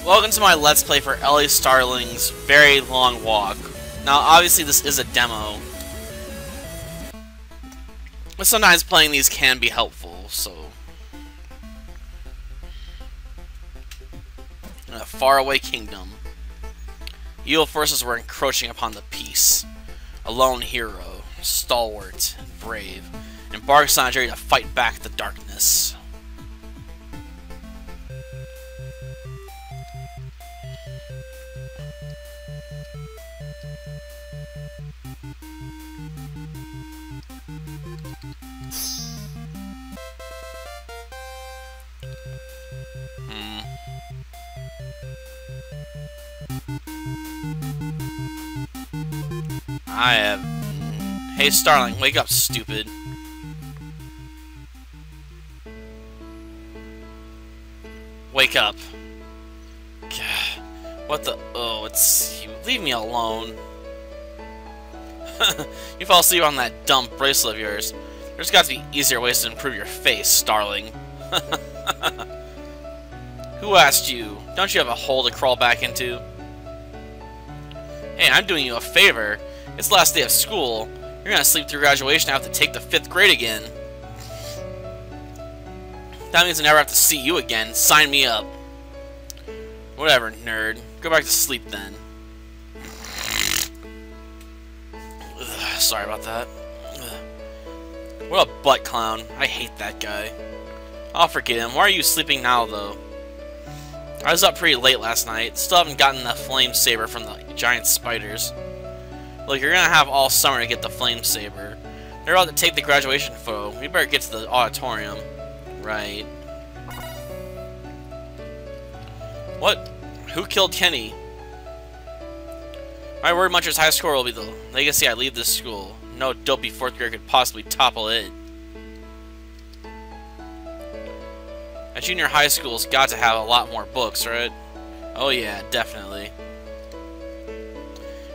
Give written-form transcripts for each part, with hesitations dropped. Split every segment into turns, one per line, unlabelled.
Welcome to my Let's Play for Ellie Starling's Very Long Walk. Now, obviously this is a demo, but sometimes playing these can be helpful, so... In a faraway kingdom, evil forces were encroaching upon the peace. A lone hero, stalwart and brave, embarks on a journey to fight back the darkness. I have... Hey Starling, wake up, stupid. Wake up. God, what the... Oh, it's... You leave me alone. You fall asleep on that dumb bracelet of yours. There's got to be easier ways to improve your face, Starling. Who asked you? Don't you have a hole to crawl back into? Hey, I'm doing you a favor. It's the last day of school. You're gonna sleep through graduation and have to take the 5th grade again. That means I never have to see you again. Sign me up. Whatever, nerd. Go back to sleep then. Ugh, sorry about that. Ugh. What a butt clown. I hate that guy. I'll forget him. Why are you sleeping now, though? I was up pretty late last night. Still haven't gotten the flame saber from the giant spiders. Look, you're gonna have all summer to get the flame saber. They're about to take the graduation photo. We better get to the auditorium. Right. What? Who killed Kenny? My word, Muncher's high score will be the legacy I leave this school. No dopey 4th grader could possibly topple it. A junior high school's got to have a lot more books, right? Oh yeah, definitely.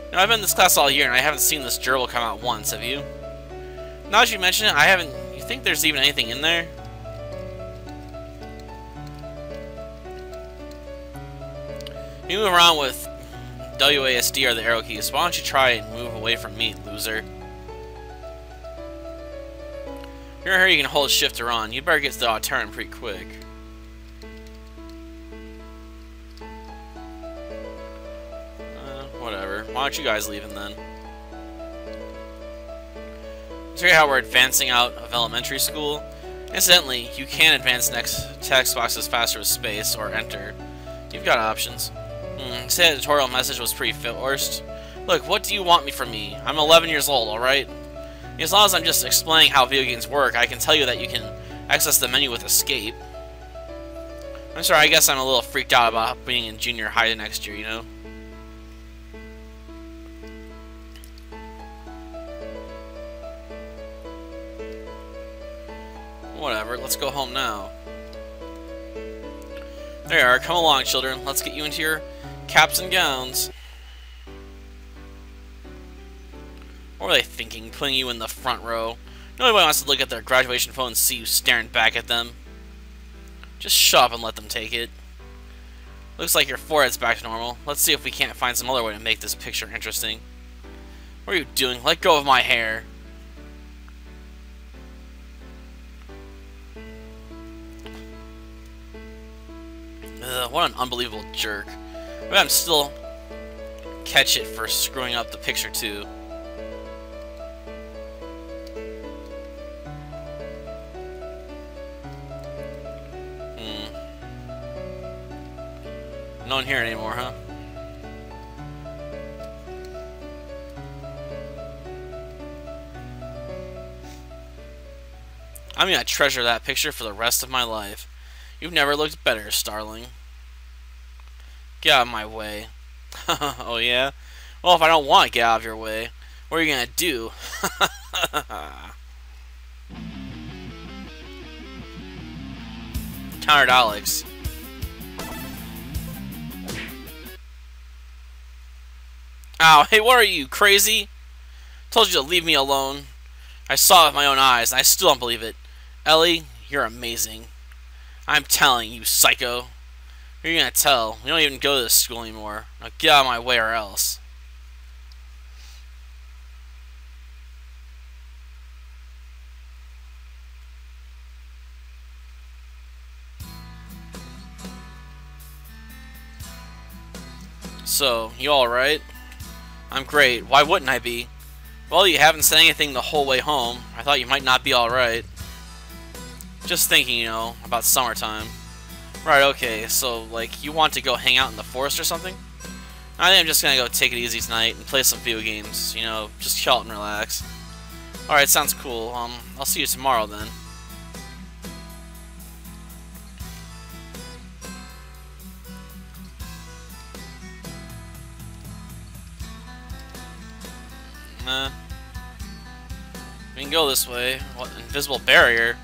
You know, I've been in this class all year and I haven't seen this gerbil come out once, have you? Now that you mention it, I haven't... You think there's even anything in there? You move around with WASD or the arrow keys. Why don't you try and move away from me, loser? If you're in a hurry, you can hold shift or on. You better get to the auditorium pretty quick. Whatever. Why don't you guys leave him then? It's great how we're advancing out of elementary school. Incidentally, you can advance next text boxes faster with space or enter. You've got options. Say the tutorial message was pretty forced. Look, what do you want from me? I'm 11 years old, alright? As long as I'm just explaining how video games work, I can tell you that you can access the menu with escape. I'm sorry, I guess I'm a little freaked out about being in junior high next year, you know? Whatever, let's go home now. There you are, come along, children. Let's get you into your caps and gowns. What were they thinking, putting you in the front row? Nobody wants to look at their graduation photo and see you staring back at them. Just shut up and let them take it. Looks like your forehead's back to normal. Let's see if we can't find some other way to make this picture interesting. What are you doing? Let go of my hair. Ugh, what an unbelievable jerk. Maybe I'm still catch it for screwing up the picture too. No one here anymore, huh? I'm gonna treasure that picture for the rest of my life. You've never looked better, Starling. Get out of my way. Oh yeah? Well, if I don't want to get out of your way, what are you gonna do? Countered Alex. Ow, hey, what are you, crazy? Told you to leave me alone. I saw it with my own eyes, and I still don't believe it. Ellie, you're amazing. I'm telling you, psycho. Who are you gonna tell? We don't even go to this school anymore. Now get out of my way or else. So, you alright? I'm great. Why wouldn't I be? Well, you haven't said anything the whole way home. I thought you might not be alright. Just thinking, you know, about summertime. Right, okay, so, like, you want to go hang out in the forest or something? I think I'm just gonna go take it easy tonight and play some video games. You know, just chill out and relax. Alright, sounds cool. I'll see you tomorrow then. We can go this way. What, invisible barrier?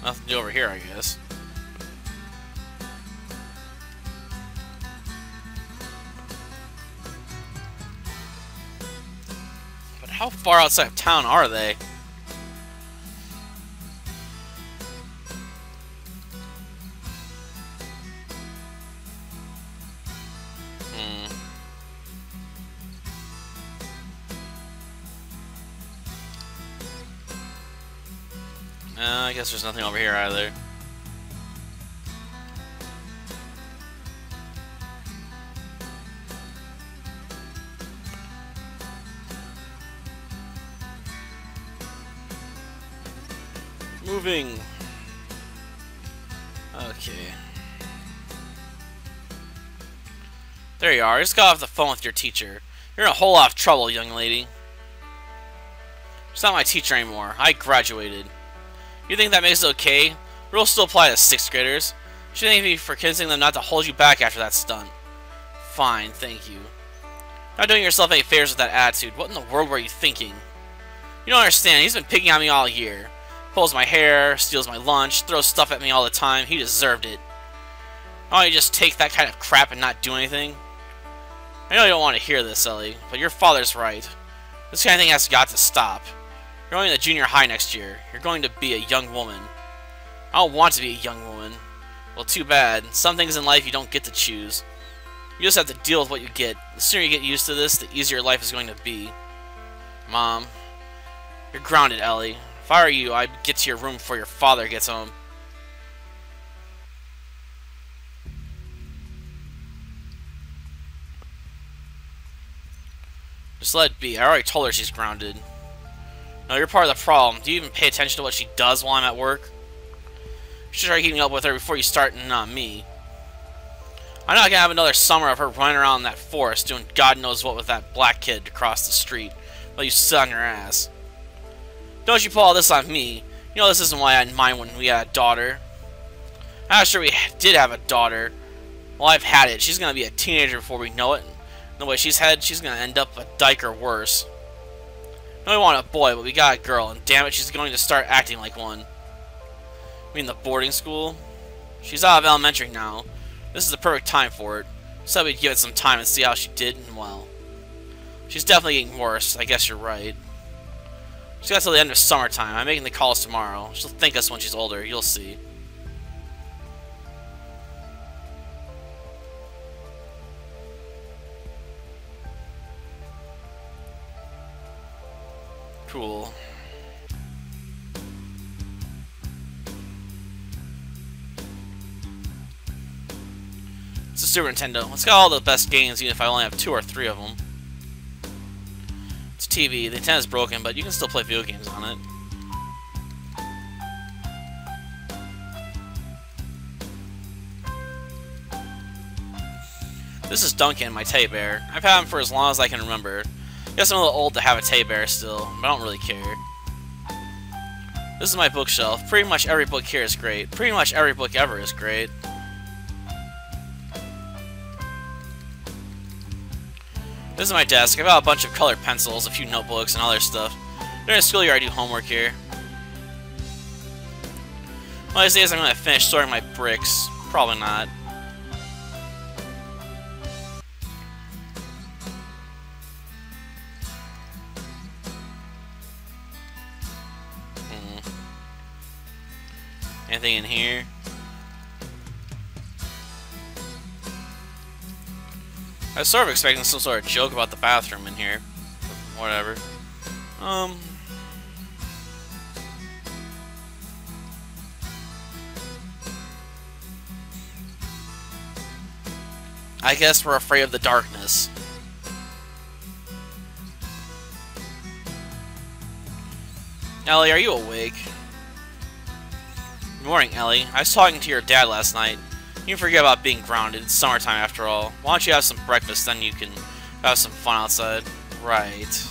Nothing to do over here, I guess. But how far outside of town are they? I guess there's nothing over here either. Moving. Okay. There you are. I just got off the phone with your teacher. You're in a whole lot of trouble, young lady. She's not my teacher anymore. I graduated. You think that makes it okay? Rules still apply to 6th graders. She thanked me for convincing them not to hold you back after that stunt. Fine, thank you. Not doing yourself any favors with that attitude. What in the world were you thinking? You don't understand. He's been picking on me all year. Pulls my hair, steals my lunch, throws stuff at me all the time. He deserved it. Why don't you just take that kind of crap and not do anything? I know you don't want to hear this, Ellie, but your father's right. This kind of thing has got to stop. You're going to junior high next year. You're going to be a young woman. I don't want to be a young woman. Well, too bad. Some things in life you don't get to choose. You just have to deal with what you get. The sooner you get used to this, the easier life is going to be. Mom, you're grounded, Ellie. If I were you, I'd get to your room before your father gets home. Just let it be. I already told her she's grounded. No, you're part of the problem. Do you even pay attention to what she does while I'm at work? You should try keeping up with her before you start on me. I'm not gonna have another summer of her running around in that forest doing God knows what with that black kid across the street while you sit on your ass. Don't you pull all this on me. You know this isn't why I didn't mind when we had a daughter. I'm not sure we did have a daughter. Well, I've had it. She's gonna be a teenager before we know it. And the way she's headed, she's gonna end up a dyke or worse. No, we want a boy, but we got a girl, and damn it, she's going to start acting like one. I mean, the boarding school? She's out of elementary now. This is the perfect time for it. So we'd give it some time and see how she did, and well. She's definitely getting worse. I guess you're right. She's got till the end of summertime. I'm making the calls tomorrow. She'll thank us when she's older. You'll see. Cool. It's a Super Nintendo. It's got all the best games, even if I only have 2 or 3 of them. It's a TV. The antenna's broken, but you can still play video games on it. This is Duncan, my teddy bear. I've had him for as long as I can remember. Guess I'm a little old to have a teddy bear still, but I don't really care. This is my bookshelf. Pretty much every book here is great. Pretty much every book ever is great. This is my desk. I've got a bunch of colored pencils, a few notebooks, and other stuff. During the school year, I do homework here. One of these days, I'm going to finish sorting my bricks. Probably not. Anything in here? I was sort of expecting some sort of joke about the bathroom in here. Whatever. I guess we're afraid of the darkness. Ellie, are you awake? Good morning, Ellie. I was talking to your dad last night. You can forget about being grounded. It's summertime after all. Why don't you have some breakfast, then you can have some fun outside. Right.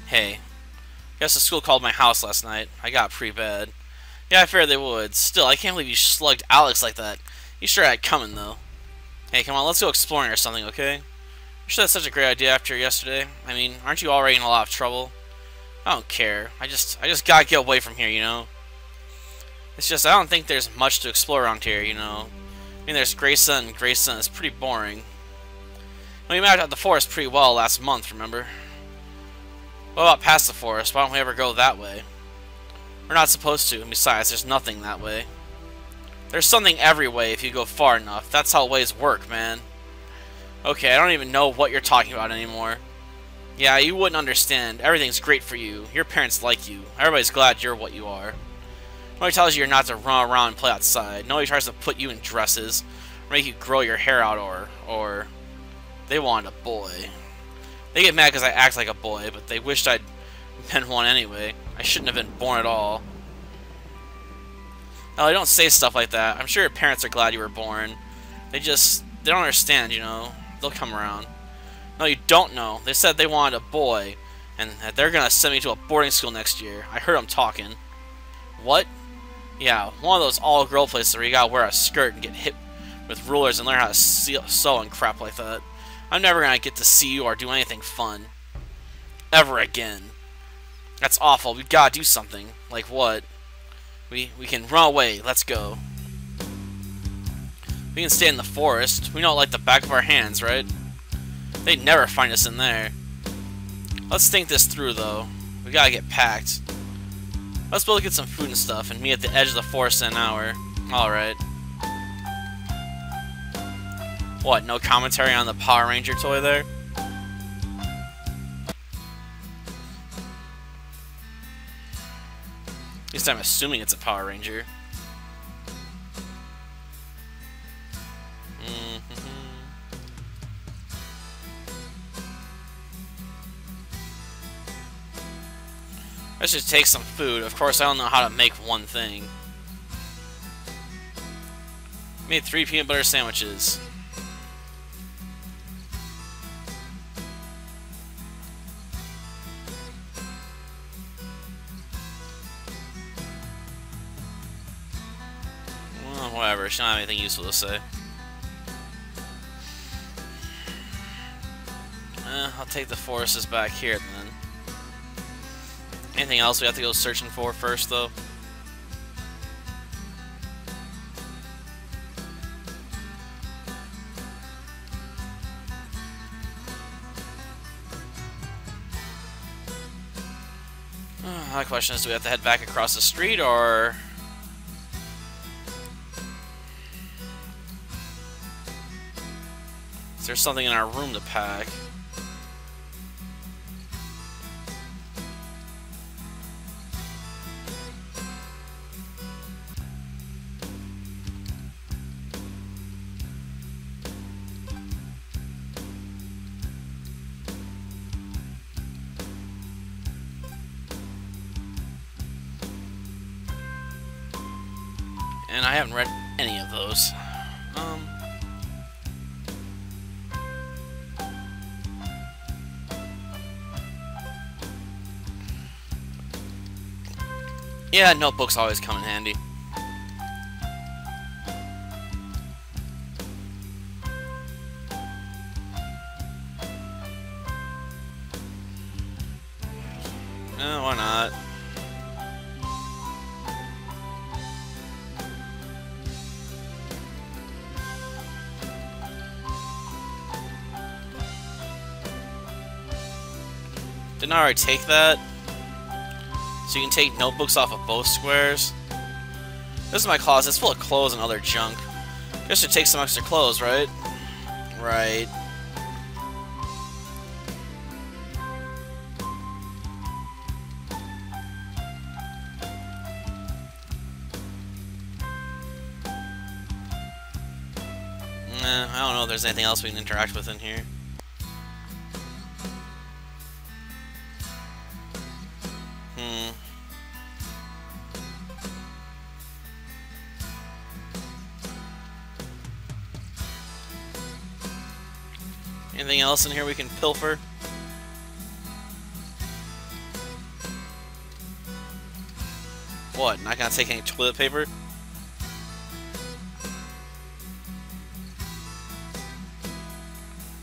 Hey. Guess the school called my house last night. I got pretty bad. Yeah, I figured they would. Still, I can't believe you slugged Alex like that. You sure had it coming, though. Hey, come on, let's go exploring or something, okay? You sure that's such a great idea after yesterday? I mean, aren't you already in a lot of trouble? I don't care. I just gotta get away from here, you know? It's just, I don't think there's much to explore around here, you know? I mean, there's Grayson, and Grayson is pretty boring. We mapped out the forest pretty well last month, remember? What about past the forest? Why don't we ever go that way? We're not supposed to, and besides, there's nothing that way. There's something every way if you go far enough. That's how ways work, man. Okay, I don't even know what you're talking about anymore. Yeah, you wouldn't understand. Everything's great for you. Your parents like you. Everybody's glad you're what you are. Nobody tells you you're not to run around and play outside. Nobody tries to put you in dresses, or make you grow your hair out, or... They wanted a boy. They get mad because I act like a boy, but they wished I'd been one anyway. I shouldn't have been born at all. Ellie, don't say stuff like that. I'm sure your parents are glad you were born. They don't understand, you know. They'll come around. No, you don't know. They said they wanted a boy, and that they're gonna send me to a boarding school next year. I heard them talking. What? Yeah, one of those all-girl places where you gotta wear a skirt and get hit with rulers and learn how to sew and crap like that. I'm never gonna get to see you or do anything fun. Ever again. That's awful. We gotta do something. Like what? We can run away. Let's go. We can stay in the forest. We know it like the back of our hands, right? They'd never find us in there. Let's think this through, though. We gotta get packed. Let's go get some food and stuff and meet at the edge of the forest in an hour. Alright. What, no commentary on the Power Ranger toy there? At least I'm assuming it's a Power Ranger. I should take some food. Of course, I don't know how to make one thing. Made 3 peanut butter sandwiches. Well, whatever. She don't have anything useful to say. I'll take the forests back here then. Anything else we have to go searching for first, though? My question is, do we have to head back across the street, or... is there something in our room to pack? And I haven't read any of those. Yeah, notebooks always come in handy. Why not? Didn't I already take that? So you can take notebooks off of both squares. This is my closet. It's full of clothes and other junk. Guess should take some extra clothes, right? Right. I don't know if there's anything else we can interact with in here. Anything else in here we can pilfer? What? Not gonna take any toilet paper?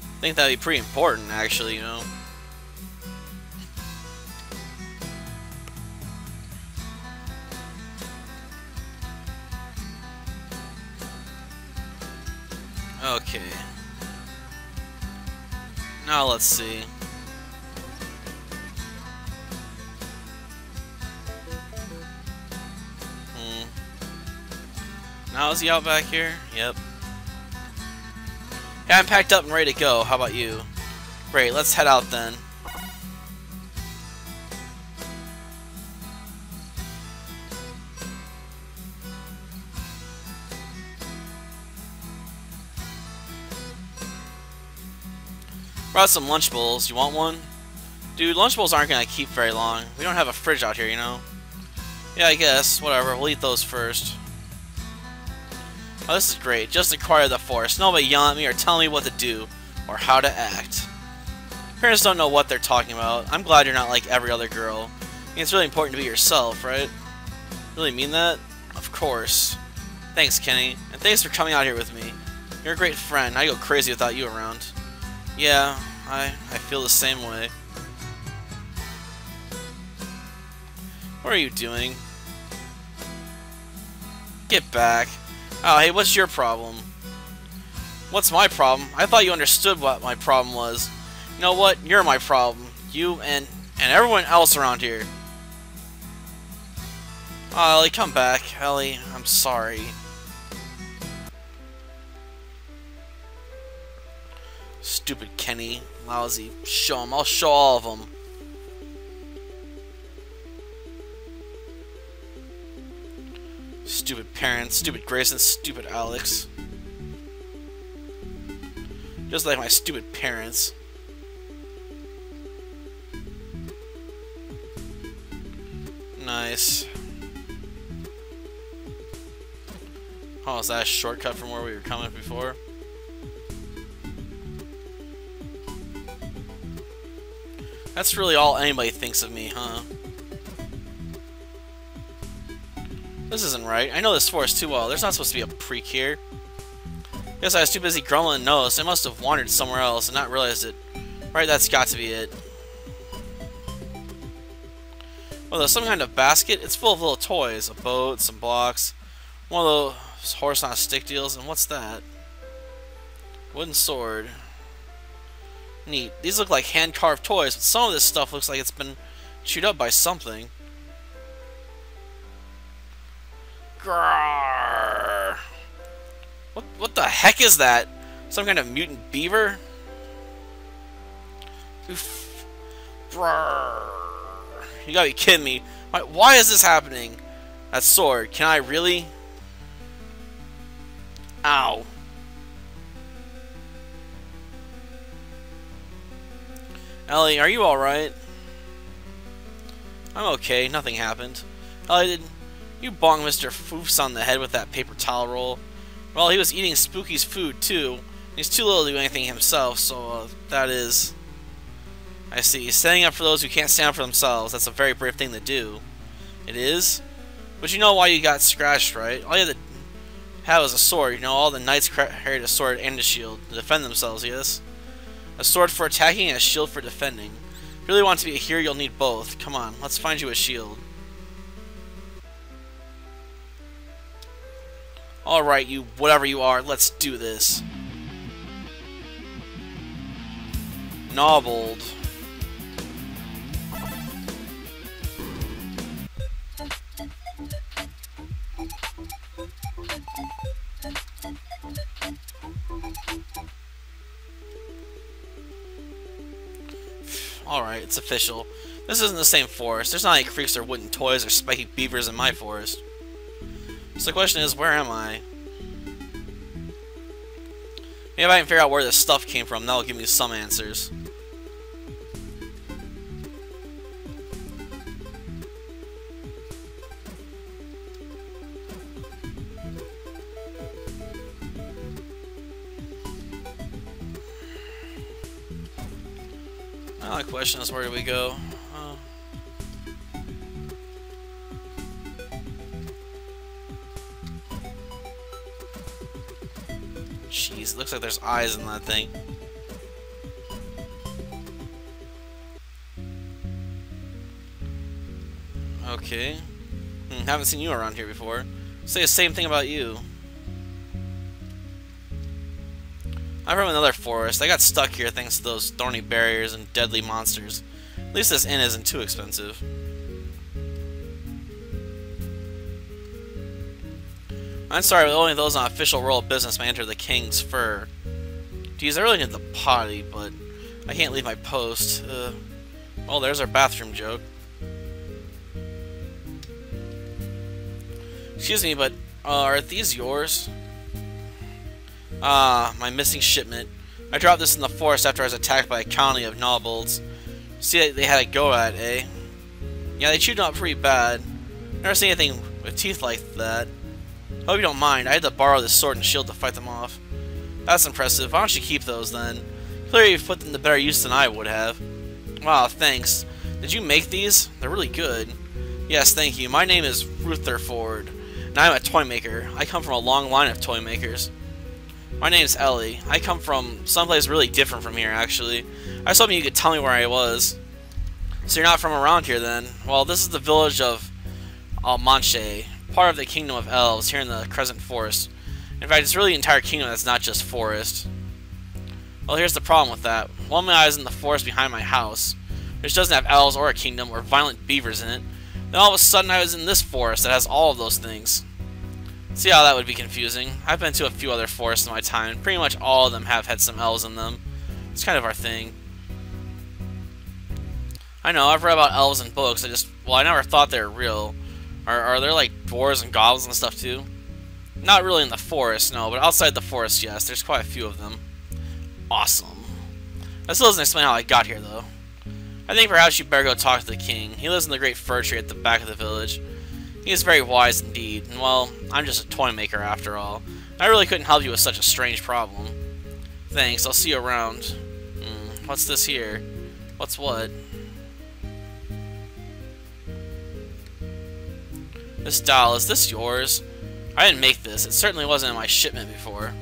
I think that'd be pretty important, actually, you know. Okay. Now let's see. Now is he out back here? Yep. Yeah, I'm packed up and ready to go. How about you? Great, let's head out then. Brought some Lunchables. You want one? Dude, Lunchables aren't gonna keep very long. We don't have a fridge out here, you know? Yeah, I guess. Whatever. We'll eat those first. Oh, this is great. Just acquire the Force. Nobody yelling at me or telling me what to do or how to act. Parents don't know what they're talking about. I'm glad you're not like every other girl. I mean, it's really important to be yourself, right? Really mean that? Of course. Thanks, Kenny. And thanks for coming out here with me. You're a great friend. I go crazy without you around. Yeah, I feel the same way. What are you doing? Get back. Oh, hey, what's your problem? What's my problem? I thought you understood what my problem was. You know what? You're my problem. You and everyone else around here. Oh, Ellie, come back. Ellie, I'm sorry. Stupid Kenny. Lousy. Show him. I'll show all of them. Stupid parents. Stupid Grayson. Stupid Alex. Just like my stupid parents. Nice. Oh, is that a shortcut from where we were coming before? That's really all anybody thinks of me, huh? This isn't right. I know this forest too well. There's not supposed to be a preak here. Guess I was too busy grumbling and noticed. I must have wandered somewhere else and not realized it. Right, that's got to be it. Well, there's some kind of basket. It's full of little toys. A boat, some blocks, one of those horse on a stick deals, and what's that? Wooden sword. Neat. These look like hand-carved toys, but some of this stuff looks like it's been chewed up by something. Grrr. What the heck is that? Some kind of mutant beaver? Oof. Grrr. You gotta be kidding me. Why is this happening? That sword. Can I really? Ow. Ellie, are you alright? I'm okay. Nothing happened. Ellie, did you bong Mr. Foofs on the head with that paper towel roll? Well, he was eating Spooky's food, too. He's too little to do anything himself, so that is... I see. Standing up for those who can't stand up for themselves. That's a very brave thing to do. It is? But you know why you got scratched, right? All you had to have was a sword. You know, all the knights carried a sword and a shield to defend themselves, yes? A sword for attacking and a shield for defending. If you really want to be a hero, you'll need both. Come on, let's find you a shield. Alright, you whatever you are, let's do this. Nobbled. Alright, it's official. This isn't the same forest. There's not any creeks or wooden toys or spiky beavers in my forest. So the question is, where am I? Maybe if I can figure out where this stuff came from, that'll give me some answers. My question is, where do we go? Jeez, looks like there's eyes in that thing. Okay. Haven't seen you around here before. Say the same thing about you. I'm from another forest. I got stuck here thanks to those thorny barriers and deadly monsters. At least this inn isn't too expensive. I'm sorry, but only those on official royal business may enter the king's fur. Geez, I really need the potty, but I can't leave my post. Well, there's our bathroom joke. Excuse me, but are these yours? Ah, my missing shipment. I dropped this in the forest after I was attacked by a colony of nobles. See, they had a go at, eh? Yeah, they chewed them up pretty bad. Never seen anything with teeth like that. Hope you don't mind. I had to borrow this sword and shield to fight them off. That's impressive. Why don't you keep those then? Clearly you've put them to better use than I would have. Wow, thanks. Did you make these? They're really good. Yes, thank you. My name is Rutherford, and I'm a toy maker. I come from a long line of toy makers. My name's Ellie. I come from someplace really different from here, actually. I was hoping you could tell me where I was. So you're not from around here, then? Well, this is the village of Almanche, part of the Kingdom of Elves here in the Crescent Forest. In fact, it's really the entire kingdom that's not just forest. Well, here's the problem with that. One of my eyes in the forest behind my house, which doesn't have elves or a kingdom or violent beavers in it. Then all of a sudden I was in this forest that has all of those things. See how that would be confusing. I've been to a few other forests in my time, and pretty much all of them have had some elves in them. It's kind of our thing. I know, I've read about elves in books, I never thought they were real. Are there like dwarves and goblins and stuff too? Not really in the forest, no, but outside the forest, yes, there's quite a few of them. Awesome. That still doesn't explain how I got here, though. I think perhaps you better go talk to the king. He lives in the great fir tree at the back of the village. He is very wise indeed, and well, I'm just a toy maker after all. I really couldn't help you with such a strange problem. Thanks, I'll see you around. What's this here? What's what? This doll, is this yours? I didn't make this. It certainly wasn't in my shipment before.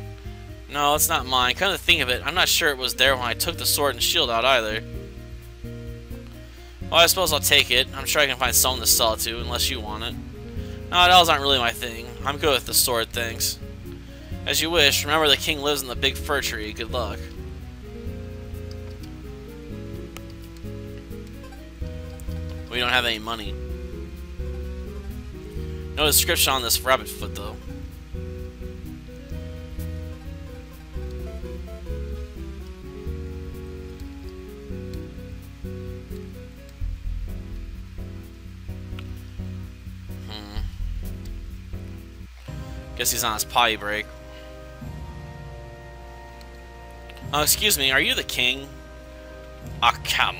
No, it's not mine. Come to think of it, I'm not sure it was there when I took the sword and shield out either. Well, I suppose I'll take it. I'm sure I can find someone to sell it to, unless you want it. No, dolls aren't really my thing. I'm good with the sword, thanks. As you wish. Remember, the king lives in the big fir tree. Good luck. We don't have any money. No description on this rabbit foot, though. Guess he's on his potty break. Excuse me, are you the king? Akam.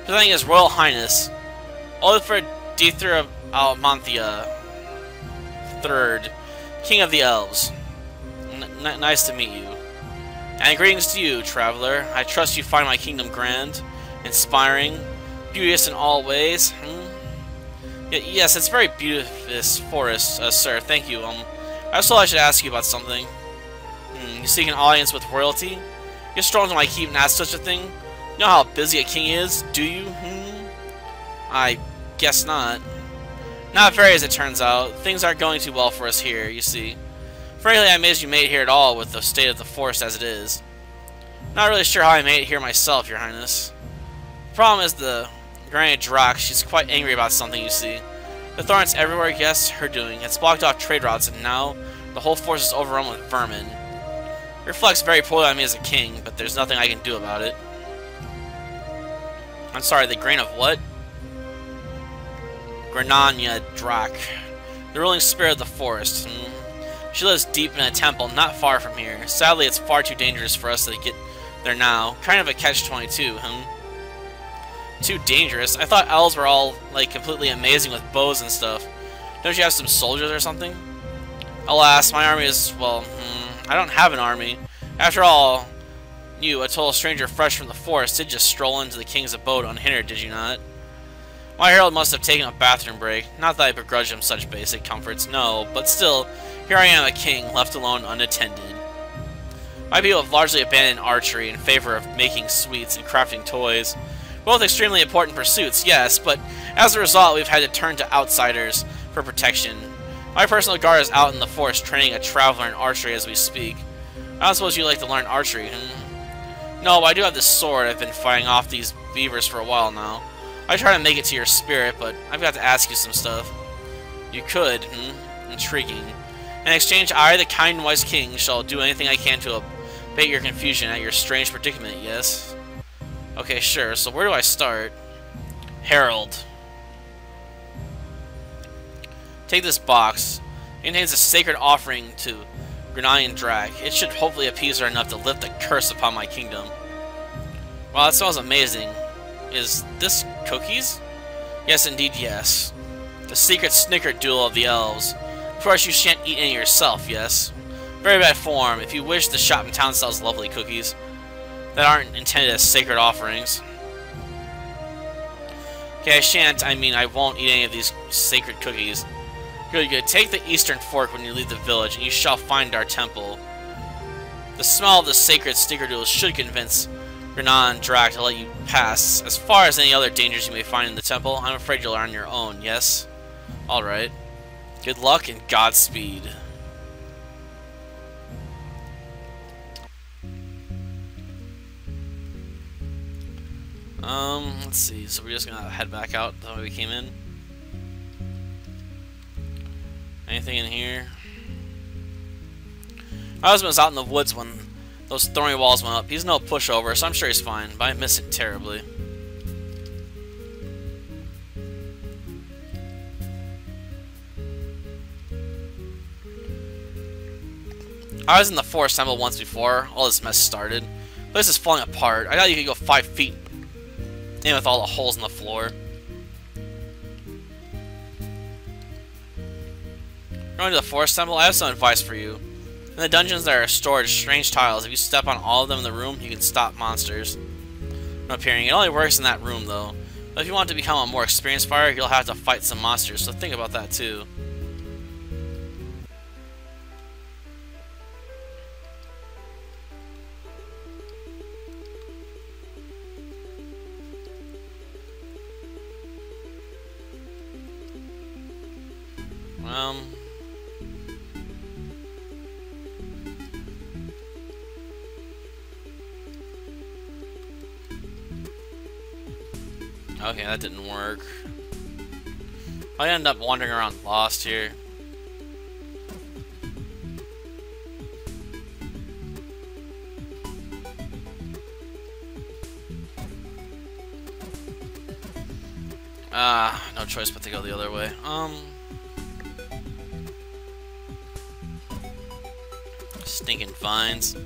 Presenting His Royal Highness, Oliver Deether of Almanthia III, King of the Elves. Nice to meet you. And greetings to you, traveler. I trust you find my kingdom grand, inspiring, Beauteous in all ways. Yes, it's very beauteous forest, sir. Thank you. I was told I should ask you about something. You seek an audience with royalty? You stroll into my keep and ask such a thing? You know how busy a king is, do you? I guess not. Not very, as it turns out. Things aren't going too well for us here, you see. Frankly, I'm amazed you made it here at all with the state of the forest as it is. Not really sure how I made it here myself, Your Highness. The problem is the Granite Drak. She's quite angry about something, you see. The thorns everywhere, yes, her doing. It's blocked off trade routes, and now the whole forest is overrun with vermin. It reflects very poorly on me as a king, but there's nothing I can do about it. I'm sorry, the grain of what? Grananya Drak. The ruling spirit of the forest. She lives deep in a temple not far from here. Sadly, it's far too dangerous for us to get there now. Kind of a catch-22, Too dangerous? I thought elves were all, like, completely amazing with bows and stuff. Don't you have some soldiers or something? Alas, my army is, well, I don't have an army. After all, you, a total stranger fresh from the forest, did just stroll into the king's abode unhindered, did you not? My herald must have taken a bathroom break. Not that I begrudge him such basic comforts, no, but still, here I am, a king, left alone unattended. My people have largely abandoned archery in favor of making sweets and crafting toys. Both extremely important pursuits, yes, but as a result, we've had to turn to outsiders for protection. My personal guard is out in the forest training a traveler in archery as we speak. I don't suppose you'd like to learn archery, No, but I do have this sword. I've been fighting off these beavers for a while now. I try to make it to your spirit, but I've got to ask you some stuff. You could, Intriguing. In exchange, I, the kind and wise king, shall do anything I can to abate your confusion at your strange predicament, yes? Okay, sure. So where do I start? Herald. Take this box. It contains a sacred offering to Grananya Drak. It should hopefully appease her enough to lift the curse upon my kingdom. Wow, that smells amazing. Is this cookies? Yes, indeed, yes. The secret snickerdoodle of the elves. Of course, you shan't eat any yourself, yes? Very bad form. If you wish, the shop in town sells lovely cookies that aren't intended as sacred offerings. Okay, I won't eat any of these sacred cookies. Good, good. Take the eastern fork when you leave the village, and you shall find our temple. The smell of the sacred snickerdoodle should convince Grananya Drak to let you pass. As far as any other dangers you may find in the temple, I'm afraid you'll are on your own, yes? Alright. Good luck and Godspeed. Let's see. So we're just gonna head back out the way we came in. Anything in here? My husband was out in the woods when those thorny walls went up. He's no pushover, so I'm sure he's fine, but I miss it terribly. I was in the forest temple once before all this mess started. The place is falling apart. I thought you could go 5 feet in with all the holes in the floor. Going to the forest temple, I have some advice for you. In the dungeons there are stored strange tiles. If you step on all of them in the room, you can stop monsters from appearing. It only works in that room though. But if you want to become a more experienced fighter, you'll have to fight some monsters, so think about that too. Okay, that didn't work. I end up wandering around lost here. No choice but to go the other way. Stinking vines.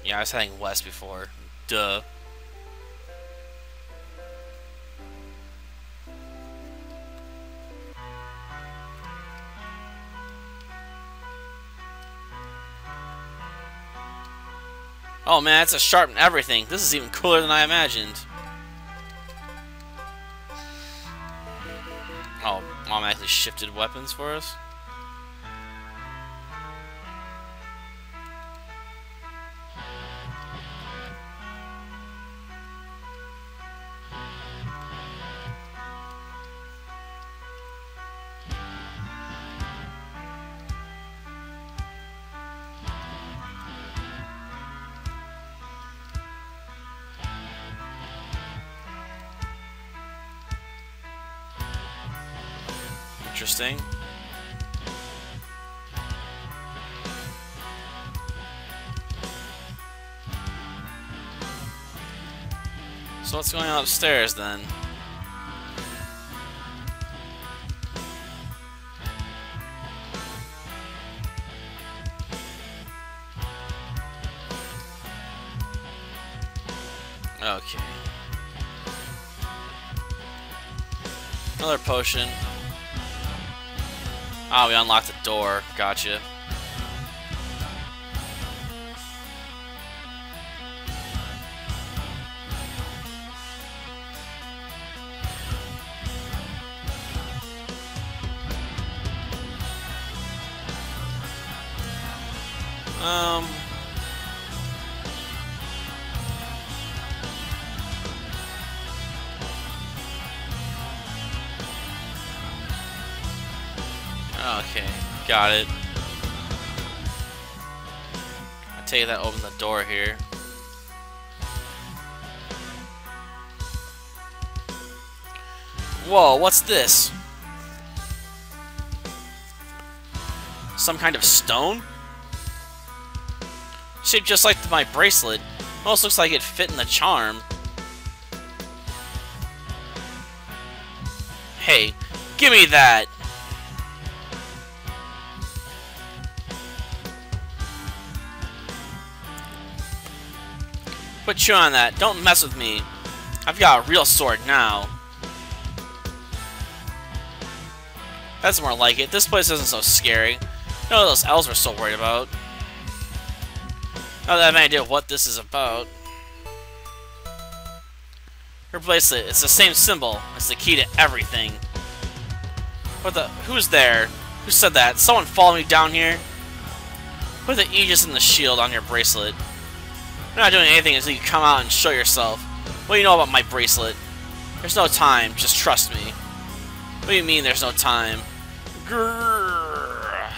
Yeah, I was heading west before. Duh. Oh man, it's a sharpen everything. This is even cooler than I imagined. Oh, Mom actually shifted weapons for us? Interesting. So what's going on upstairs then? Okay. Another potion. Ah, we unlocked the door. Gotcha. Okay, got it. I take that opened the door here. Whoa, what's this? Some kind of stone? Shaped just like my bracelet. Almost looks like it fit in the charm. Hey, give me that! Put you on that. Don't mess with me. I've got a real sword now. That's more like it. This place isn't so scary. No, those elves we're so worried about. Now that I have an idea what this is about. Her bracelet, it's the same symbol. It's the key to everything. What the? Who's there? Who said that? Someone follow me down here? Put the Aegis and the shield on your bracelet. You're not doing anything until you come out and show yourself. What do you know about my bracelet? There's no time. Just trust me. What do you mean there's no time? Grrr.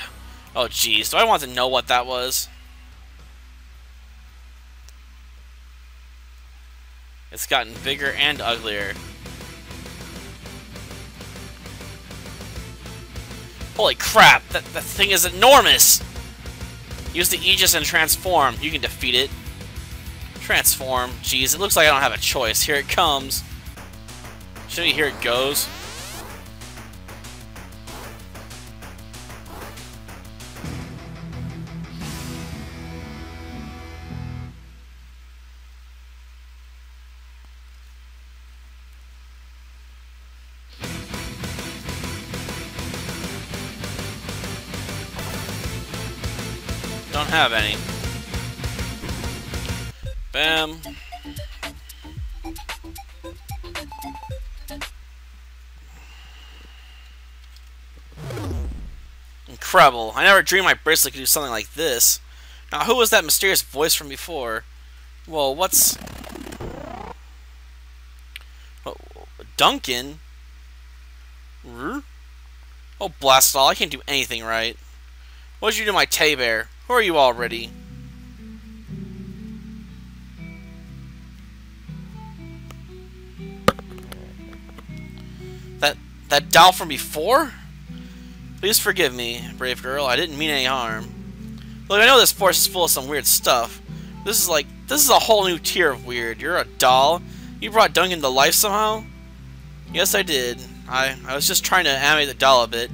Oh jeez, do I want to know what that was? It's gotten bigger and uglier. Holy crap, that thing is enormous! Use the Aegis and transform. You can defeat it. Transform. Jeez, it looks like I don't have a choice. Here it comes. Should we hear it goes? Don't have any. Bam. Incredible. I never dreamed my bracelet could do something like this. Now, who was that mysterious voice from before? Whoa, what's... Oh, Duncan? Oh, blast all. I can't do anything right. What did you do to my teddy bear? Who are you already? That doll from before? Please forgive me, brave girl. I didn't mean any harm. Look, I know this forest is full of some weird stuff. This is a whole new tier of weird. You're a doll? You brought Duncan to life somehow? Yes, I did. I was just trying to animate the doll a bit.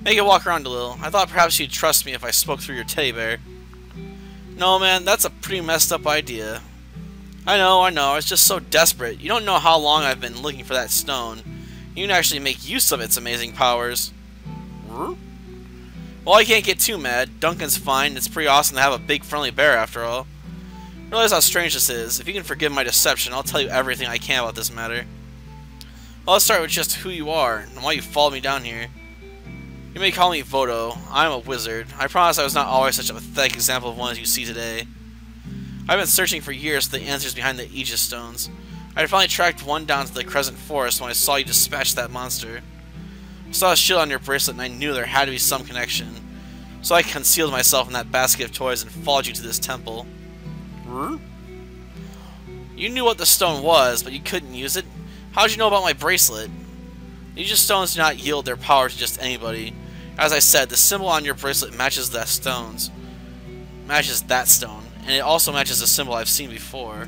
Make it walk around a little. I thought perhaps you'd trust me if I spoke through your teddy bear. No, man, that's a pretty messed up idea. I know, I was just so desperate. You don't know how long I've been looking for that stone. You can actually make use of its amazing powers. Well, I can't get too mad. Duncan's fine. It's pretty awesome to have a big friendly bear after all. Realize how strange this is. If you can forgive my deception, I'll tell you everything I can about this matter. Well, let's start with just who you are and why you followed me down here. You may call me Vodo. I'm a wizard. I promise I was not always such a pathetic example of one as you see today. I've been searching for years for the answers behind the Aegis stones. I finally tracked one down to the Crescent Forest when I saw you dispatch that monster. I saw a shield on your bracelet and I knew there had to be some connection. So I concealed myself in that basket of toys and followed you to this temple. You knew what the stone was, but you couldn't use it? How did you know about my bracelet? Aegis stones do not yield their power to just anybody. As I said, the symbol on your bracelet matches that stone, and it also matches the symbol I've seen before.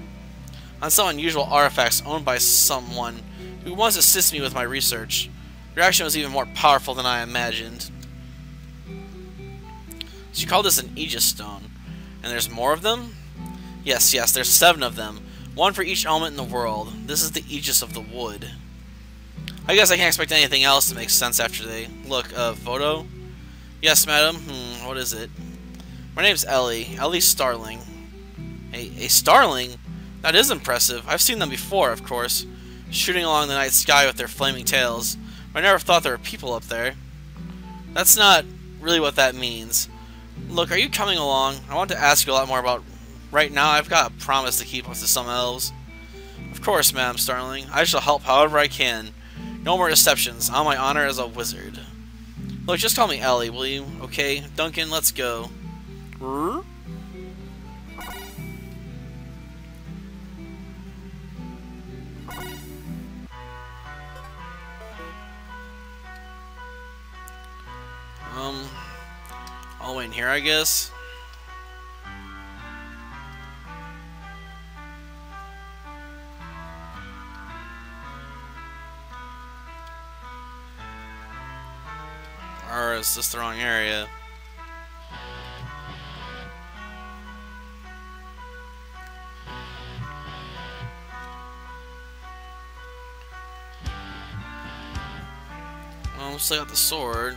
On some unusual artifacts owned by someone who once assisted me with my research. Your action was even more powerful than I imagined. So you call this an Aegis stone. And there's more of them? Yes, there's 7 of them. One for each element in the world. This is the Aegis of the wood. I guess I can't expect anything else to make sense after they look. Vodo? Yes, madam. What is it? My name's Ellie Starling. A Starling? That is impressive. I've seen them before, of course. Shooting along the night sky with their flaming tails. I never thought there were people up there. That's not really what that means. Look, are you coming along? I want to ask you a lot more about... Right now, I've got a promise to keep with some elves. Of course, Madam Starling. I shall help however I can. No more deceptions. On my honor as a wizard. Look, just call me Ellie, will you? Okay, Duncan, let's go. I'll wait in here, I guess. Or is this the wrong area? Well, still got the sword.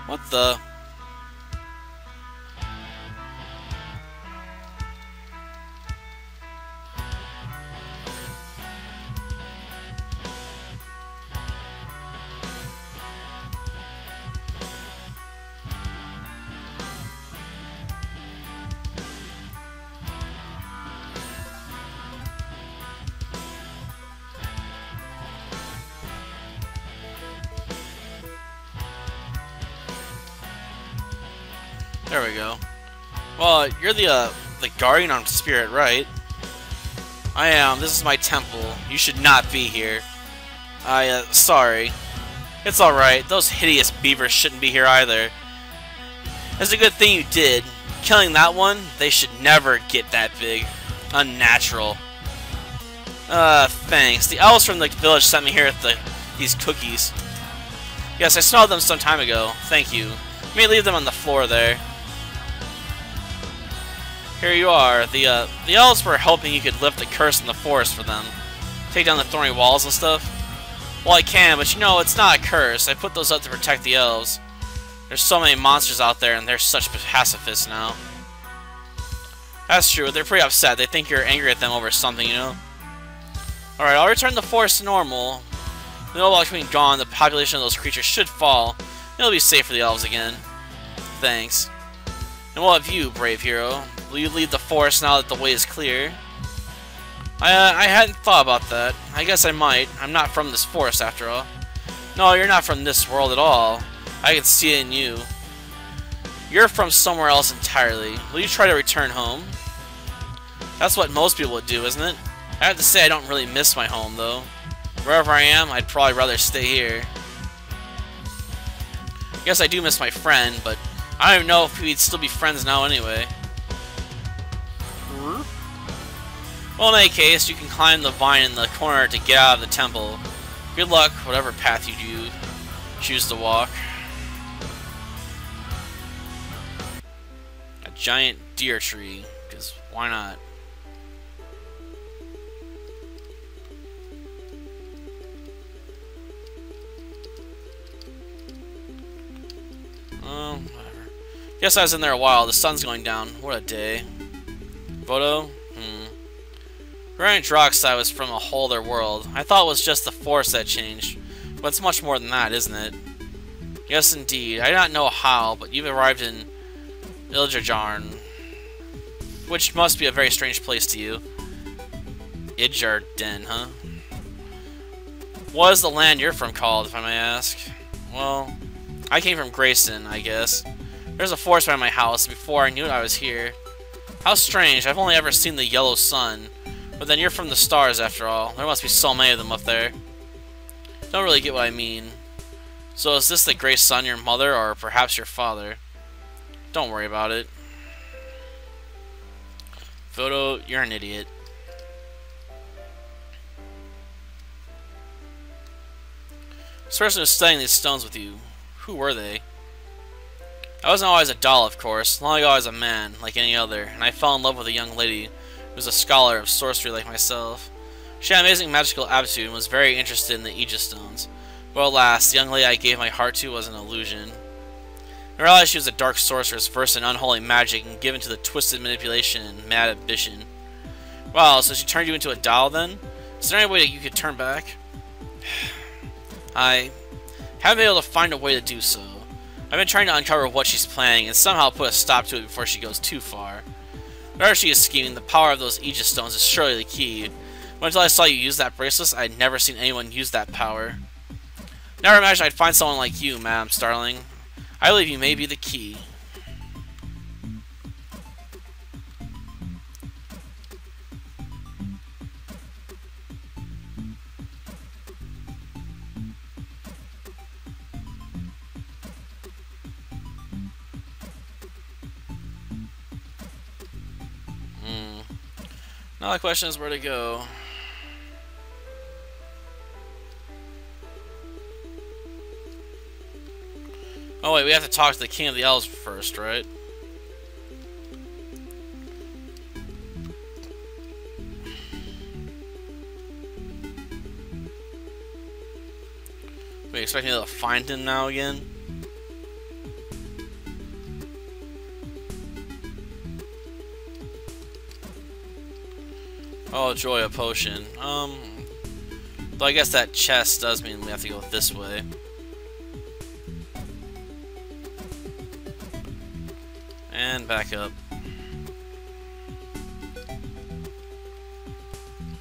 What the? There we go. Well, you're the guardian on spirit, right? I am. This is my temple. You should not be here. Sorry. It's alright. Those hideous beavers shouldn't be here either. It's a good thing you did. Killing that one, they should never get that big. Unnatural. Thanks. The elves from the village sent me here with these cookies. Yes, I smelled them some time ago. Thank you. You may leave them on the floor there. Here you are. The elves were hoping you could lift the curse in the forest for them. Take down the thorny walls and stuff. Well, I can, but you know, it's not a curse. I put those up to protect the elves. There's so many monsters out there, and they're such pacifists now. That's true. They're pretty upset. They think you're angry at them over something, you know? Alright, I'll return the forest to normal. The while being gone, the population of those creatures should fall. It'll be safe for the elves again. Thanks. And what of you, brave hero? Will you leave the forest now that the way is clear? I hadn't thought about that. I guess I might. I'm not from this forest, after all. No, you're not from this world at all. I can see it in you. You're from somewhere else entirely. Will you try to return home? That's what most people would do, isn't it? I have to say I don't really miss my home, though. Wherever I am, I'd probably rather stay here. Guess I do miss my friend, but I don't even know if we'd still be friends now anyway. Well, in any case, you can climb the vine in the corner to get out of the temple. Good luck, whatever path you do choose to walk. giant deer tree, because why not? Whatever. Guess I was in there a while. The sun's going down. What a day. Photo? Granite Droxide was from a whole other world. I thought it was just the force that changed, but it's much more than that, isn't it? Yes, indeed. I do not know how, but you've arrived in Iljarjarn, which must be a very strange place to you. Idjarden, huh? What is the land you're from called, if I may ask? Well, I came from Grayson, I guess. There's a forest by my house. Before I knew I was here. How strange. I've only ever seen the yellow sun. But then you're from the stars, after all. There must be so many of them up there. Don't really get what I mean. So is this the gray sun your mother, or perhaps your father? Don't worry about it. Photo, you're an idiot. This person was studying these stones with you. Who were they? I wasn't always a doll, of course. Long ago I was a man, like any other, and I fell in love with a young lady who was a scholar of sorcery like myself. She had amazing magical aptitude and was very interested in the Aegis stones. But alas, the young lady I gave my heart to was an illusion. I realized she was a dark sorceress versed in unholy magic and given to the twisted manipulation and mad ambition. Wow, so she turned you into a doll then? Is there any way that you could turn back? I haven't been able to find a way to do so. I've been trying to uncover what she's planning and somehow put a stop to it before she goes too far. Whatever she is scheming, the power of those Aegis stones is surely the key. But until I saw you use that bracelet, I had never seen anyone use that power. Never imagined I'd find someone like you, Madam Starling. I believe you may be the key. Now the question is where to go. Oh wait, we have to talk to the King of the Elves first, right? We expect me to find him now again? Oh, joy, a potion. Though I guess that chest does mean we have to go this way. And back up.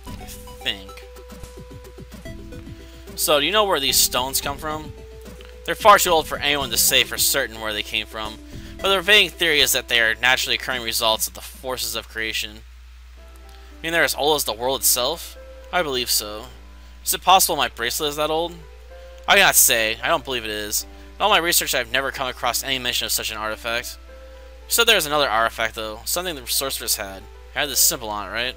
I think. So, do you know where these stones come from? They're far too old for anyone to say for certain where they came from, but the prevailing theory is that they are naturally occurring results of the forces of creation. You mean they're as old as the world itself? I believe so. Is it possible my bracelet is that old? I cannot say. I don't believe it is. In all my research, I have never come across any mention of such an artifact. You said there was another artifact, though. Something the sorceress had. It had this symbol on it, right?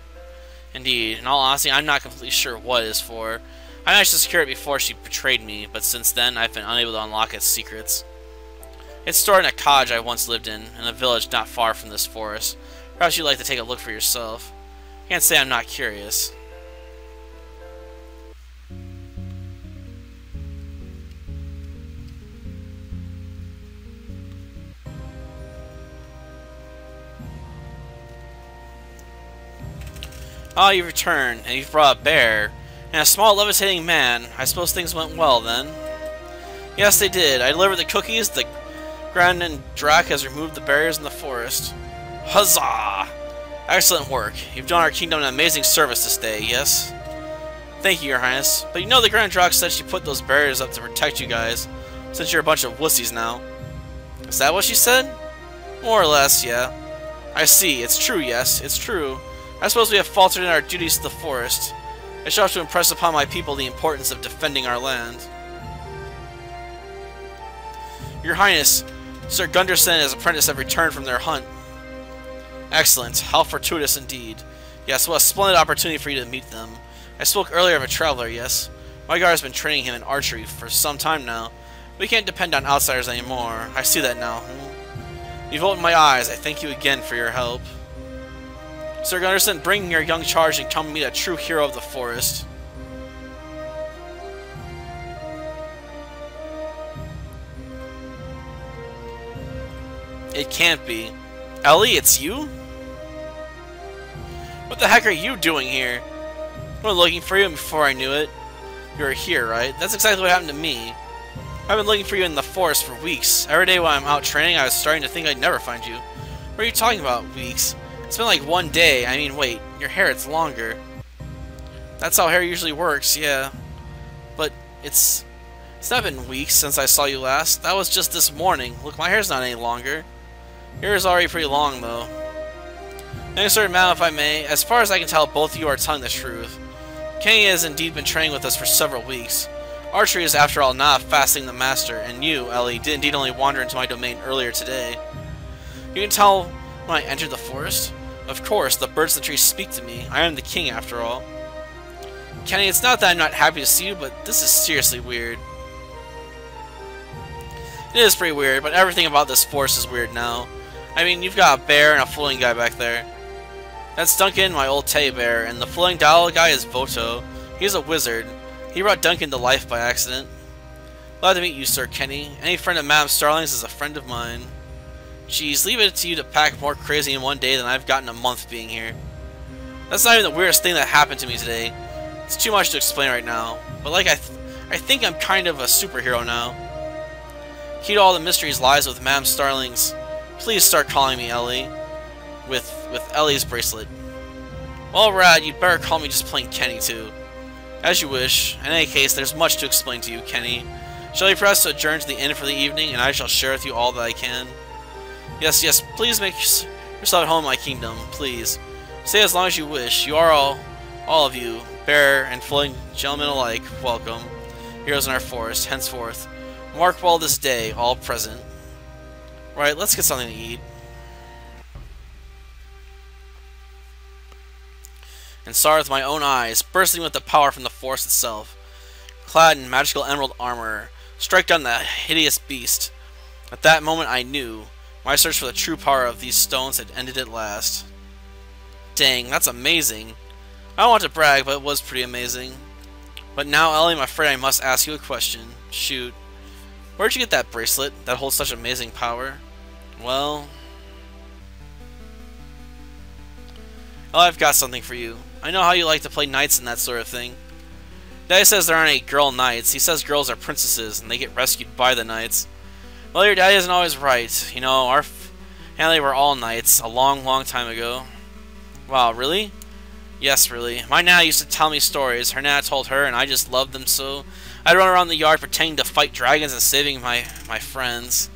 Indeed. In all honesty, I'm not completely sure what it is for. I managed to secure it before she betrayed me, but since then, I've been unable to unlock its secrets. It's stored in a cottage I once lived in a village not far from this forest. Perhaps you'd like to take a look for yourself. Can't say I'm not curious. Ah, you've returned, and you've brought a bear, and a small levitating man. I suppose things went well, then? Yes, they did. I delivered the cookies, the Grand Drac has removed the barriers in the forest. Huzzah! Excellent work. You've done our kingdom an amazing service this day, yes? Thank you, Your Highness. But you know the Grand Drac said she put those barriers up to protect you guys, since you're a bunch of wussies now. Is that what she said? More or less, yeah. I see. It's true, yes. It's true. I suppose we have faltered in our duties to the forest. I shall have to impress upon my people the importance of defending our land. Your Highness, Sir Gunderson and his apprentice have returned from their hunt. Excellent. How fortuitous indeed. Yes, what a splendid opportunity for you to meet them. I spoke earlier of a traveler, yes. My guard has been training him in archery for some time now. We can't depend on outsiders anymore. I see that now. You've opened my eyes. I thank you again for your help. Sir Gunderson, bring your young charge and come meet a true hero of the forest. It can't be. Ellie, it's you? What the heck are you doing here? I was looking for you before I knew it. You were here, right? That's exactly what happened to me. I've been looking for you in the forest for weeks. Every day while I'm out training, I was starting to think I'd never find you. What are you talking about, weeks? It's been like one day. I mean, wait, your hair, it's longer. That's how hair usually works, yeah. But it's not been weeks since I saw you last. That was just this morning. Look, my hair's not any longer. Your hair's already pretty long, though. Next certain amount, if I may. As far as I can tell, both of you are telling the truth. Kenny has indeed been training with us for several weeks. Archery is, after all, not fasting the master, and you, Ellie, did indeed only wander into my domain earlier today. You can tell when I entered the forest? Of course, the birds in the trees speak to me. I am the king, after all. Kenny, it's not that I'm not happy to see you, but this is seriously weird. It is pretty weird, but everything about this forest is weird now. I mean, you've got a bear and a floating guy back there. That's Duncan, my old teddy bear, and the floating doll guy is Voto. He's a wizard. He brought Duncan to life by accident. Glad to meet you, Sir Kenny. Any friend of Madame Starling's is a friend of mine. Jeez, leave it to you to pack more crazy in one day than I've gotten a month being here. That's not even the weirdest thing that happened to me today. It's too much to explain right now. But like I think I'm kind of a superhero now. Key to all the mysteries lies with Madame Starling's. Please start calling me Ellie. With Ellie's bracelet. Well, Rad, you'd better call me just plain Kenny, too. As you wish. In any case, there's much to explain to you, Kenny. Shall we press to adjourn to the inn for the evening, and I shall share with you all that I can? Yes, please make yourself at home in my kingdom, please. Stay as long as you wish. You are all of you, bear and floating gentlemen alike, welcome. Heroes in our forest, henceforth. Mark well this day, all present. Right, let's get something to eat. And saw with my own eyes, bursting with the power from the forest itself. Clad in magical emerald armor, strike down the hideous beast. At that moment I knew my search for the true power of these stones had ended at last. Dang, that's amazing. I don't want to brag, but it was pretty amazing. But now, Ellie, I'm afraid I must ask you a question. Shoot. Where'd you get that bracelet that holds such amazing power? Well, I've got something for you. I know how you like to play knights and that sort of thing. Daddy says there aren't any girl knights. He says girls are princesses, and they get rescued by the knights. Well, your daddy isn't always right. You know, our family were all knights a long, long time ago. Wow, really? Yes, really. My Nana used to tell me stories. Her Nana told her, and I just loved them so. I'd run around the yard pretending to fight dragons and saving my friends.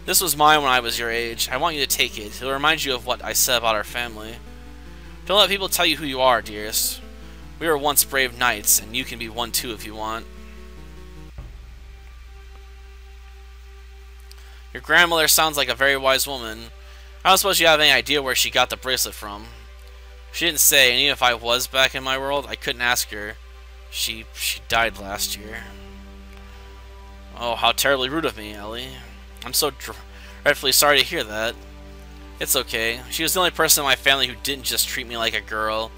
This was mine when I was your age. I want you to take it. It'll remind you of what I said about our family. Don't let people tell you who you are, dearest. We were once brave knights, and you can be one too if you want. Your grandmother sounds like a very wise woman. I don't suppose you have any idea where she got the bracelet from. She didn't say, and even if I was back in my world, I couldn't ask her. She died last year. Oh, how terribly rude of me, Ellie. I'm so dreadfully sorry to hear that. It's okay. She was the only person in my family who didn't just treat me like a girl.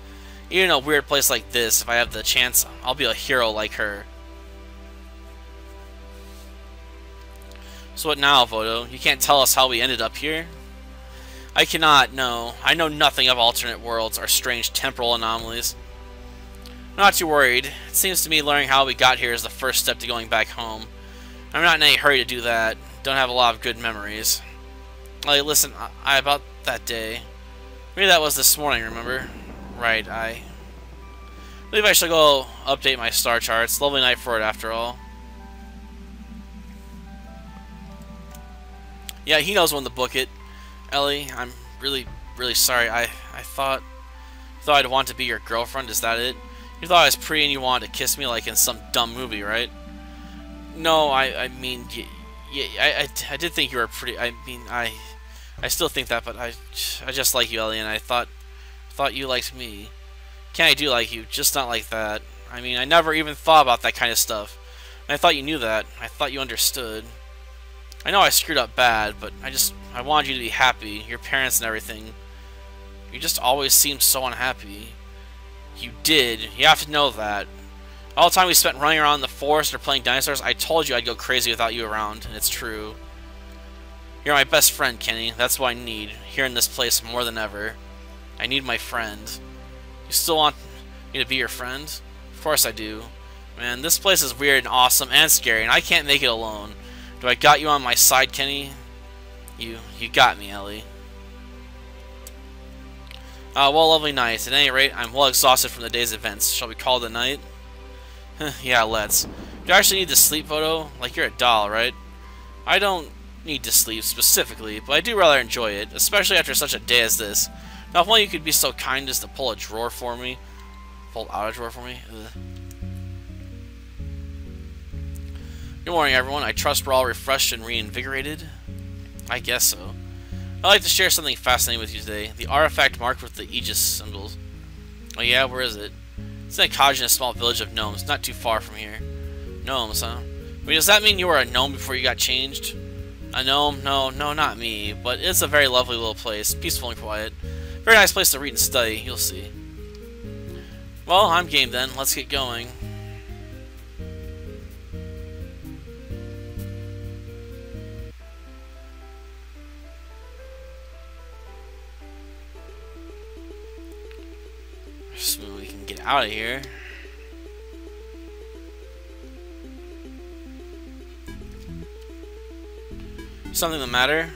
Even in a weird place like this, if I have the chance, I'll be a hero like her. So what now, Voto? You can't tell us how we ended up here? I cannot, no. I know nothing of alternate worlds or strange temporal anomalies. I'm not too worried. It seems to me learning how we got here is the first step to going back home. I'm not in any hurry to do that. Don't have a lot of good memories. Like, listen, I about that day. Maybe that was this morning, remember? Right, I believe I should go update my star charts. Lovely night for it, after all. Yeah, he knows when to book it. Ellie, I'm really sorry. I thought I'd want to be your girlfriend. Is that it? You thought I was pretty and you wanted to kiss me like in some dumb movie, right? No, I mean, yeah, I did think you were pretty. I mean, I still think that, but I just like you, Ellie, and I thought you liked me. I do like you, just not like that. I mean, I never even thought about that kind of stuff. And I thought you knew that. I thought you understood. I know I screwed up bad, but I wanted you to be happy, your parents and everything. You just always seemed so unhappy. You did. You have to know that. All the time we spent running around in the forest or playing dinosaurs, I told you I'd go crazy without you around, and it's true. You're my best friend, Kenny. That's what I need, here in this place more than ever. I need my friend. You still want me to be your friend? Of course I do. Man, this place is weird and awesome and scary, and I can't make it alone. Do I got you on my side, Kenny? You got me, Ellie. Well, lovely night. At any rate, I'm well exhausted from the day's events. Shall we call it a night? Yeah, let's. Do you actually need to sleep, Photo? Like, you're a doll, right? I don't need to sleep specifically, but I do rather enjoy it, especially after such a day as this. Now, if only you could be so kind as to pull a drawer for me. Pull out a drawer for me? Ugh. Good morning, everyone. I trust we're all refreshed and reinvigorated. I guess so. I'd like to share something fascinating with you today. The artifact marked with the Aegis symbols. Oh yeah, where is it? It's in a cottage in a small village of gnomes, not too far from here. Gnomes, huh? Wait, does that mean you were a gnome before you got changed? A gnome? No, not me. But it's a very lovely little place, peaceful and quiet. Very nice place to read and study, you'll see. Well, I'm game then. Let's get going. So we can get out of here. Something the matter?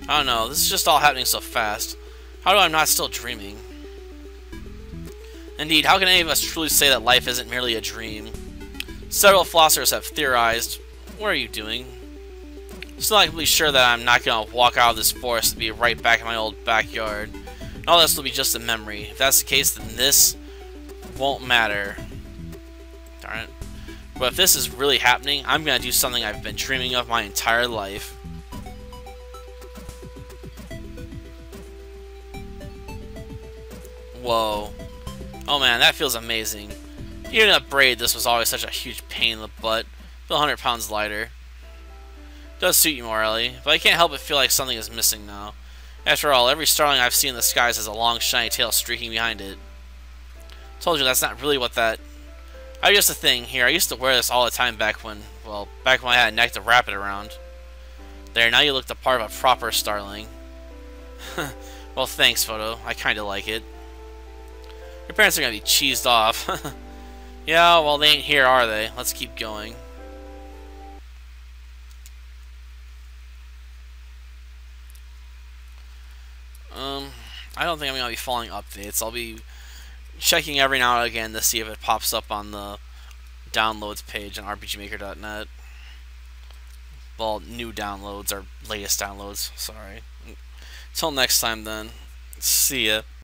I don't know. This is just all happening so fast. How do I not still dreaming? Indeed, how can any of us truly say that life isn't merely a dream? Several philosophers have theorized. What are you doing? Still not completely sure that I'm not going to walk out of this forest and be right back in my old backyard. And all this will be just a memory. If that's the case, then this won't matter. Darn it. But if this is really happening, I'm going to do something I've been dreaming of my entire life. Whoa. Oh man, that feels amazing. Even in a braid, this was always such a huge pain in the butt. Feel 100 pounds lighter. Does suit you more, Ellie, but I can't help but feel like something is missing now. After all, every starling I've seen in the skies has a long, shiny tail streaking behind it. Told you that's not really what that... I used to think, here, I used to wear this all the time back when I had a neck to wrap it around. There, now you look the part of a proper starling. Well, thanks, Photo. I kinda like it. Your parents are gonna be cheesed off. Yeah, well, they ain't here, are they? Let's keep going. I don't think I'm gonna be following updates. I'll be checking every now and again to see if it pops up on the downloads page on RPGmaker.net. Well, new downloads or latest downloads. Sorry. Until next time, then. See ya.